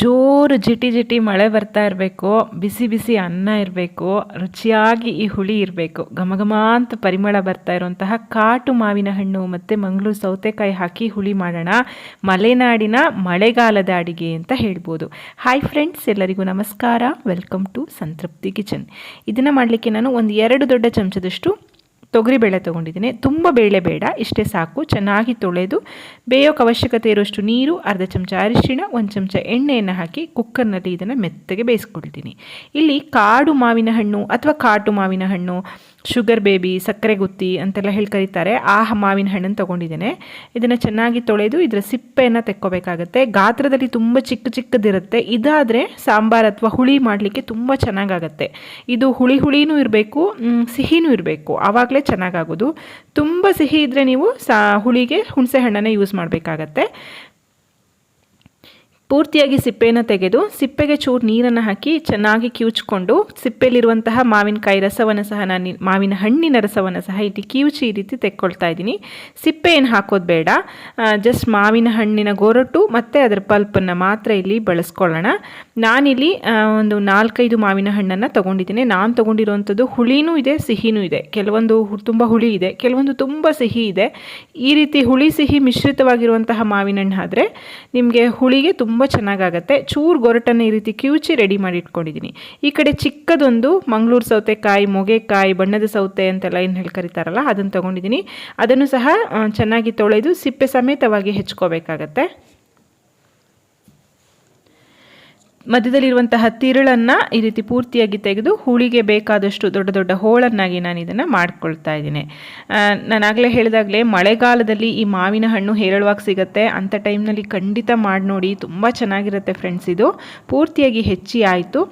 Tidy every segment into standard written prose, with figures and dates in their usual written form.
ಜೋರು ಜಿಟಿ ಜಿಟಿ ಮಳೆ ಬರ್ತಾ ಇರಬೇಕು, ಬಿಸಿ ಬಿಸಿ ಅನ್ನ ಇರಬೇಕು, ರುಚಿಯಾಗಿ ಈ ಹುಳಿ ಇರಬೇಕು, ಘಮ ಘಮ ಅಂತ ಪರಿಮಳ ಬರ್ತಾ ಇರುವಂತಹ ಕಾಟು ಮಾವಿನ ಹಣ್ಣು ಮತ್ತು ಮಂಗಳೂರು ಸೌತೆಕಾಯಿ ಹಾಕಿ ಹುಳಿ ಮಾಡೋಣ. ಮಲೆನಾಡಿನ ಮಳೆಗಾಲದ ಅಡಿಗೆ ಅಂತ ಹೇಳ್ಬೋದು. ಹಾಯ್ ಫ್ರೆಂಡ್ಸ್, ಎಲ್ಲರಿಗೂ ನಮಸ್ಕಾರ. ವೆಲ್ಕಮ್ ಟು ಸಂತೃಪ್ತಿ ಕಿಚನ್. ಇದನ್ನು ಮಾಡಲಿಕ್ಕೆ ನಾನು 2 ದೊಡ್ಡ ಚಮಚದಷ್ಟು ತೊಗರಿಬೇಳೆ ತೊಗೊಂಡಿದ್ದೀನಿ. ತುಂಬ ಬೇಳೆ ಬೇಡ, ಇಷ್ಟೇ ಸಾಕು. ಚೆನ್ನಾಗಿ ತೊಳೆದು ಬೇಯೋಕೆ ಅವಶ್ಯಕತೆ ಇರೋಷ್ಟು ನೀರು, ಅರ್ಧ ಚಮಚ ಅರಿಶಿಣ, 1 ಚಮಚ ಎಣ್ಣೆಯನ್ನು ಹಾಕಿ ಕುಕ್ಕರ್ನಲ್ಲಿ ಇದನ್ನು ಮೆತ್ತಗೆ ಬೇಯಿಸ್ಕೊಳ್ತೀನಿ. ಇಲ್ಲಿ ಕಾಡು ಮಾವಿನ ಹಣ್ಣು ಅಥವಾ ಕಾಟು ಮಾವಿನ ಹಣ್ಣು, ಶುಗರ್ ಬೇಬಿ, ಸಕ್ಕರೆ ಗುತ್ತಿ ಅಂತೆಲ್ಲ ಹೇಳಿ ಕರೀತಾರೆ, ಆ ಮಾವಿನ ಹಣ್ಣನ್ನು ತೊಗೊಂಡಿದ್ದೇನೆ. ಇದನ್ನು ಚೆನ್ನಾಗಿ ತೊಳೆದು ಇದರ ಸಿಪ್ಪೆಯನ್ನು ತೆಕ್ಕೋಬೇಕಾಗತ್ತೆ. ಗಾತ್ರದಲ್ಲಿ ತುಂಬ ಚಿಕ್ಕದಿರುತ್ತೆ. ಇದಾದರೆ ಸಾಂಬಾರು ಅಥವಾ ಹುಳಿ ಮಾಡಲಿಕ್ಕೆ ತುಂಬ ಚೆನ್ನಾಗಾಗತ್ತೆ. ಇದು ಹುಳಿನೂ ಇರಬೇಕು, ಸಿಹಿನೂ ಇರಬೇಕು, ಆವಾಗಲೇ ಚೆನ್ನಾಗಾಗೋದು. ತುಂಬ ಸಿಹಿ ಇದ್ದರೆ ನೀವು ಹುಳಿಗೆ ಹುಣಸೆ ಹಣ್ಣನ್ನು ಯೂಸ್ ಮಾಡಬೇಕಾಗತ್ತೆ. ಪೂರ್ತಿಯಾಗಿ ಸಿಪ್ಪೆಯನ್ನು ತೆಗೆದು ಸಿಪ್ಪೆಗೆ ಚೂರು ನೀರನ್ನು ಹಾಕಿ ಚೆನ್ನಾಗಿ ಕಿವುಚ್ಕೊಂಡು ಸಿಪ್ಪೆಯಲ್ಲಿರುವಂತಹ ಮಾವಿನಕಾಯಿ ರಸವನ್ನು ಸಹ ಮಾವಿನ ಹಣ್ಣಿನ ರಸವನ್ನು ಸಹ ಇಲ್ಲಿ ಕಿವುಚಿ ಈ ರೀತಿ ತೆಕ್ಕೊಳ್ತಾ ಇದ್ದೀನಿ. ಸಿಪ್ಪೆ ಏನು ಹಾಕೋದು ಬೇಡ, ಜಸ್ಟ್ ಮಾವಿನ ಹಣ್ಣಿನ ಗೊರಟು ಮತ್ತು ಅದರ ಪಲ್ಪನ್ನು ಮಾತ್ರ ಇಲ್ಲಿ ಬಳಸ್ಕೊಳ್ಳೋಣ. ನಾನಿಲ್ಲಿ ಒಂದು 4-5 ಮಾವಿನ ಹಣ್ಣನ್ನು ತೊಗೊಂಡಿದ್ದೀನಿ. ನಾನು ತೊಗೊಂಡಿರುವಂಥದ್ದು ಹುಳಿನೂ ಇದೆ, ಸಿಹಿನೂ ಇದೆ. ಕೆಲವೊಂದು ತುಂಬ ಹುಳಿ ಇದೆ, ಕೆಲವೊಂದು ತುಂಬ ಸಿಹಿ ಇದೆ. ಈ ರೀತಿ ಹುಳಿ ಸಿಹಿ ಮಿಶ್ರಿತವಾಗಿರುವಂತಹ ಮಾವಿನ ಹಣ್ಣು ಆದರೆ ನಿಮಗೆ ಹುಳಿಗೆ ತುಂಬ ಚೆನ್ನಾಗಾಗತ್ತೆ. ಚೂರು ಗೊರಟನ್ನು ಈ ರೀತಿ ಕಿವುಚಿ ರೆಡಿ ಮಾಡಿ ಇಟ್ಕೊಂಡಿದ್ದೀನಿ. ಈ ಕಡೆ ಚಿಕ್ಕದೊಂದು ಮಂಗಳೂರು ಸೌತೆಕಾಯಿ, ಮೊಗೆಕಾಯಿ, ಬಣ್ಣದ ಸೌತೆ ಅಂತೆಲ್ಲ ಏನು ಹೇಳಿ ಕರೀತಾರಲ್ಲ, ಅದನ್ನು ತೊಗೊಂಡಿದ್ದೀನಿ. ಅದನ್ನು ಸಹ ಚೆನ್ನಾಗಿ ತೊಳೆದು ಸಿಪ್ಪೆ ಸಮೇತವಾಗಿ ಹೆಚ್ಕೋಬೇಕಾಗತ್ತೆ. ಮಧ್ಯದಲ್ಲಿರುವಂತಹ ತಿರುಳನ್ನು ಈ ರೀತಿ ಪೂರ್ತಿಯಾಗಿ ತೆಗೆದು ಹುಳಿಗೆ ಬೇಕಾದಷ್ಟು ದೊಡ್ಡ ದೊಡ್ಡ ಹೋಳನ್ನಾಗಿ ನಾನು ಇದನ್ನು ಮಾಡ್ಕೊಳ್ತಾ ಇದ್ದೀನಿ. ನಾನಾಗಲೇ ಹೇಳಿದಾಗಲೇ ಮಳೆಗಾಲದಲ್ಲಿ ಈ ಮಾವಿನ ಹಣ್ಣು ಹೇರಳವಾಗಿ ಸಿಗುತ್ತೆ. ಅಂಥ ಟೈಮ್ನಲ್ಲಿ ಖಂಡಿತ ಮಾಡಿ ನೋಡಿ, ತುಂಬ ಚೆನ್ನಾಗಿರುತ್ತೆ ಫ್ರೆಂಡ್ಸ್. ಇದು ಪೂರ್ತಿಯಾಗಿ ಹೆಚ್ಚಿ ಆಯಿತು.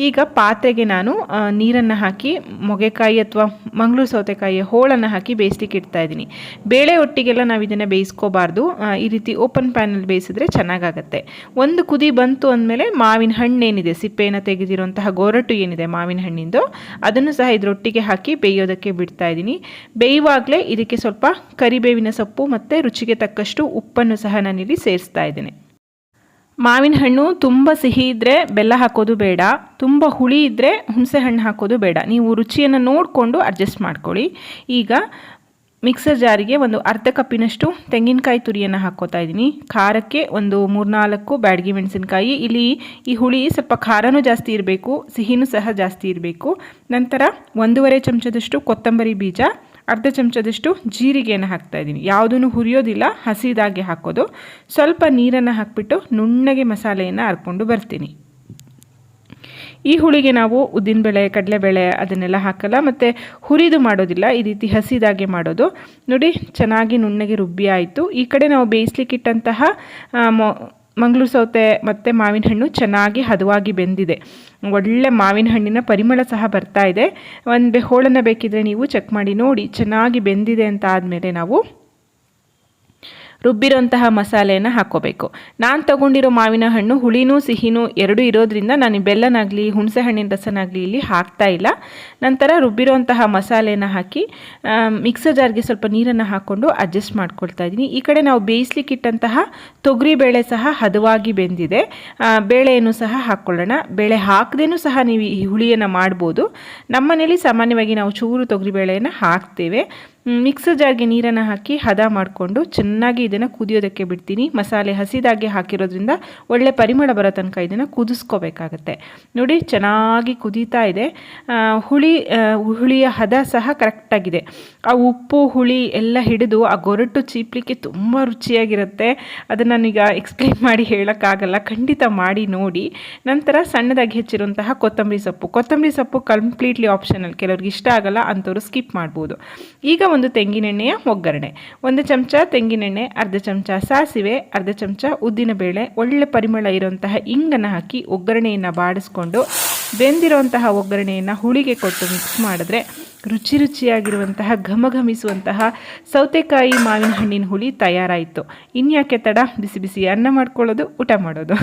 ಈಗ ಪಾತ್ರೆಗೆ ನಾನು ನೀರನ್ನು ಹಾಕಿ ಮೊಗೆಕಾಯಿ ಅಥವಾ ಮಂಗಳೂರು ಸೌತೆಕಾಯಿಯ ಹೋಳನ್ನು ಹಾಕಿ ಬೇಯಿಸ್ಲಿಕ್ಕೆ ಇಡ್ತಾ ಇದ್ದೀನಿ. ಬೇಳೆ ಒಟ್ಟಿಗೆಲ್ಲ ನಾವು ಇದನ್ನು ಬೇಯಿಸ್ಕೋಬಾರ್ದು. ಈ ರೀತಿ ಓಪನ್ ಪ್ಯಾನಲ್ಲಿ ಬೇಯಿಸಿದ್ರೆ ಚೆನ್ನಾಗಾಗತ್ತೆ. ಒಂದು ಕುದಿ ಬಂತು ಅಂದಮೇಲೆ ಮಾವಿನ ಹಣ್ಣೇನಿದೆ, ಸಿಪ್ಪೆಯನ್ನು ತೆಗೆದಿರುವಂತಹ ಗೊರಟು ಏನಿದೆ ಮಾವಿನ ಹಣ್ಣಿಂದು, ಅದನ್ನು ಸಹ ಇದರೊಟ್ಟಿಗೆ ಹಾಕಿ ಬೇಯೋದಕ್ಕೆ ಬಿಡ್ತಾ ಇದ್ದೀನಿ. ಬೇಯುವಾಗಲೇ ಇದಕ್ಕೆ ಸ್ವಲ್ಪ ಕರಿಬೇವಿನ ಸೊಪ್ಪು ಮತ್ತು ರುಚಿಗೆ ತಕ್ಕಷ್ಟು ಉಪ್ಪನ್ನು ಸಹ ನಾನಿಲ್ಲಿ ಸೇರಿಸ್ತಾ ಇದ್ದೇನೆ. ಮಾವಿನ ಹಣ್ಣು ತುಂಬ ಸಿಹಿ ಇದ್ದರೆ ಬೆಲ್ಲ ಹಾಕೋದು ಬೇಡ, ತುಂಬ ಹುಳಿ ಇದ್ದರೆ ಹುಣಸೆ ಹಣ್ಣು ಹಾಕೋದು ಬೇಡ. ನೀವು ರುಚಿಯನ್ನು ನೋಡಿಕೊಂಡು ಅಡ್ಜಸ್ಟ್ ಮಾಡ್ಕೊಳ್ಳಿ. ಈಗ ಮಿಕ್ಸರ್ ಜಾರಿಗೆ ಒಂದು ಅರ್ಧ ಕಪ್ಪಿನಷ್ಟು ತೆಂಗಿನಕಾಯಿ ತುರಿಯನ್ನು ಹಾಕ್ಕೋತಾ ಇದ್ದೀನಿ. ಖಾರಕ್ಕೆ ಒಂದು 3-4 ಬ್ಯಾಡಗಿ ಮೆಣಸಿನಕಾಯಿ. ಇಲ್ಲಿ ಈ ಹುಳಿ ಸ್ವಲ್ಪ ಖಾರನೂ ಜಾಸ್ತಿ ಇರಬೇಕು, ಸಿಹಿನೂ ಸಹ ಜಾಸ್ತಿ ಇರಬೇಕು. ನಂತರ 1.5 ಚಮಚದಷ್ಟು ಕೊತ್ತಂಬರಿ ಬೀಜ, ಅರ್ಧ ಚಮಚದಷ್ಟು ಜೀರಿಗೆಯನ್ನು ಹಾಕ್ತಾ ಇದ್ದೀನಿ. ಯಾವುದನ್ನು ಹುರಿಯೋದಿಲ್ಲ, ಹಸಿದಾಗೆ ಹಾಕೋದು. ಸ್ವಲ್ಪ ನೀರನ್ನು ಹಾಕಿಬಿಟ್ಟು ನುಣ್ಣಗೆ ಮಸಾಲೆಯನ್ನು ಹರ್ಕೊಂಡು ಬರ್ತೀನಿ. ಈ ಹುಳಿಗೆ ನಾವು ಉದ್ದಿನಬೇಳೆ, ಕಡಲೆಬೇಳೆ ಅದನ್ನೆಲ್ಲ ಹಾಕಲ್ಲ, ಮತ್ತು ಹುರಿದು ಮಾಡೋದಿಲ್ಲ. ಈ ರೀತಿ ಹಸಿದಾಗೆ ಮಾಡೋದು. ನೋಡಿ, ಚೆನ್ನಾಗಿ ನುಣ್ಣಗೆ ರುಬ್ಬಿ ಆಯಿತು. ಈ ಕಡೆ ನಾವು ಬೇಯಿಸ್ಲಿಕ್ಕಿಟ್ಟಂತಹ ಮಂಗಳೂರು ಸೌತೆ ಮತ್ತು ಮಾವಿನ ಹಣ್ಣು ಚೆನ್ನಾಗಿ ಹದವಾಗಿ ಬೆಂದಿದೆ. ಒಳ್ಳೆ ಮಾವಿನ ಹಣ್ಣಿನ ಪರಿಮಳ ಸಹ ಬರ್ತಾ ಇದೆ. ಒಂದು ಹೋಳನ್ನು ಬೇಕಿದ್ರೆ ನೀವು ಚೆಕ್ ಮಾಡಿ ನೋಡಿ. ಚೆನ್ನಾಗಿ ಬೆಂದಿದೆ ಅಂತ ಆದಮೇಲೆ ನಾವು ರುಬ್ಬಿರೋಂತಹ ಮಸಾಲೆಯನ್ನು ಹಾಕ್ಕೋಬೇಕು. ನಾನು ತೊಗೊಂಡಿರೋ ಮಾವಿನ ಹಣ್ಣು ಹುಳಿನೂ ಸಿಹಿನೂ ಎರಡೂ ಇರೋದ್ರಿಂದ ನಾನು ಬೆಲ್ಲನಾಗಲಿ ಹುಣಸೆ ಹಣ್ಣಿನ ರಸನಾಗಲಿ ಇಲ್ಲಿ ಹಾಕ್ತಾ ಇಲ್ಲ. ನಂತರ ರುಬ್ಬಿರೋಂತಹ ಮಸಾಲೆಯನ್ನು ಹಾಕಿ ಮಿಕ್ಸರ್ ಜಾರ್ಗೆ ಸ್ವಲ್ಪ ನೀರನ್ನು ಹಾಕ್ಕೊಂಡು ಅಡ್ಜಸ್ಟ್ ಮಾಡ್ಕೊಳ್ತಾ ಇದ್ದೀನಿ. ಈ ಕಡೆ ನಾವು ಬೇಯಿಸ್ಲಿಕ್ಕಿಟ್ಟಂತಹ ತೊಗರಿಬೇಳೆ ಸಹ ಹದವಾಗಿ ಬೆಂದಿದೆ. ಬೇಳೆಯನ್ನು ಸಹ ಹಾಕ್ಕೊಳ್ಳೋಣ. ಬೇಳೆ ಹಾಕದೇನೂ ಸಹ ನೀವು ಈ ಹುಳಿಯನ್ನು ಮಾಡ್ಬೋದು. ನಮ್ಮನೇಲಿ ಸಾಮಾನ್ಯವಾಗಿ ನಾವು ಚೂರು ತೊಗರಿಬೇಳೆಯನ್ನು ಹಾಕ್ತೇವೆ. ಮಿಕ್ಸರ್ ಜಾರ್ಗೆ ನೀರನ್ನು ಹಾಕಿ ಹದ ಮಾಡಿಕೊಂಡು ಚೆನ್ನಾಗಿ ಇದನ್ನು ಕುದಿಯೋದಕ್ಕೆ ಬಿಡ್ತೀನಿ. ಮಸಾಲೆ ಹಸಿದಾಗಿ ಹಾಕಿರೋದ್ರಿಂದ ಒಳ್ಳೆ ಪರಿಮಳ ಬರೋ ತನಕ ಇದನ್ನು ಕುದಿಸ್ಕೋಬೇಕಾಗತ್ತೆ. ನೋಡಿ, ಚೆನ್ನಾಗಿ ಕುದೀತಾ ಇದೆ. ಹುಳಿಯ ಹದ ಸಹ ಕರೆಕ್ಟಾಗಿದೆ. ಆ ಉಪ್ಪು ಹುಳಿ ಎಲ್ಲ ಹಿಡಿದು ಆ ಗೊರಟು ಚೀಪ್ಲಿಕ್ಕೆ ತುಂಬ ರುಚಿಯಾಗಿರುತ್ತೆ. ಅದನ್ನು ನಾನೀಗ ಎಕ್ಸ್ಪ್ಲೇನ್ ಮಾಡಿ ಹೇಳೋಕ್ಕಾಗಲ್ಲ, ಖಂಡಿತ ಮಾಡಿ ನೋಡಿ. ನಂತರ ಸಣ್ಣದಾಗಿ ಹೆಚ್ಚಿರುವಂತಹ ಕೊತ್ತಂಬರಿ ಸೊಪ್ಪು ಕಂಪ್ಲೀಟ್ಲಿ ಆಪ್ಷನಲ್, ಕೆಲವ್ರಿಗೆ ಇಷ್ಟ ಆಗಲ್ಲ, ಅಂಥವ್ರು ಸ್ಕಿಪ್ ಮಾಡ್ಬೋದು. ಈಗ ಒಂದು ತೆಂಗಿನೆಣ್ಣೆಯ ಒಗ್ಗರಣೆ, 1 ಚಮಚ ತೆಂಗಿನೆಣ್ಣೆ, ಅರ್ಧ ಚಮಚ ಸಾಸಿವೆ, ಅರ್ಧ ಚಮಚ ಉದ್ದಿನಬೇಳೆ, ಒಳ್ಳೆ ಪರಿಮಳ ಇರುವಂತಹ ಇಂಗನ್ನು ಹಾಕಿ ಒಗ್ಗರಣೆಯನ್ನು ಬಾಡಿಸ್ಕೊಂಡು ಬೆಂದಿರುವಂತಹ ಒಗ್ಗರಣೆಯನ್ನು ಹುಳಿಗೆ ಕೊಟ್ಟು ಮಿಕ್ಸ್ ಮಾಡಿದ್ರೆ ರುಚಿಯಾಗಿರುವಂತಹ ಘಮಘಮಿಸುವಂತಹ ಸೌತೆಕಾಯಿ ಮಾವಿನ ಹಣ್ಣಿನ ಹುಳಿ ತಯಾರಾಯಿತು. ಇನ್ಯಾಕೆ ತಡ, ಬಿಸಿ ಬಿಸಿ ಅನ್ನ ಮಾಡ್ಕೊಳ್ಳೋದು, ಊಟ ಮಾಡೋದು.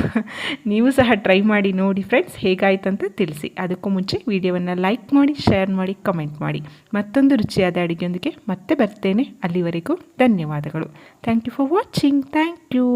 ನೀವು ಸಹ ಟ್ರೈ ಮಾಡಿ ನೋಡಿ ಫ್ರೆಂಡ್ಸ್, ಹೇಗಾಯ್ತು ಅಂತ ತಿಳಿಸಿ. ಅದಕ್ಕೂ ಮುಂಚೆ ವಿಡಿಯೋವನ್ನು ಲೈಕ್ ಮಾಡಿ, ಶೇರ್ ಮಾಡಿ, ಕಮೆಂಟ್ ಮಾಡಿ. ಮತ್ತೊಂದು ರುಚಿಯಾದ ಅಡುಗೆಯೊಂದಿಗೆ ಮತ್ತೆ ಬರ್ತೇನೆ. ಅಲ್ಲಿವರೆಗೂ ಧನ್ಯವಾದಗಳು. Thank you for watching. Thank you.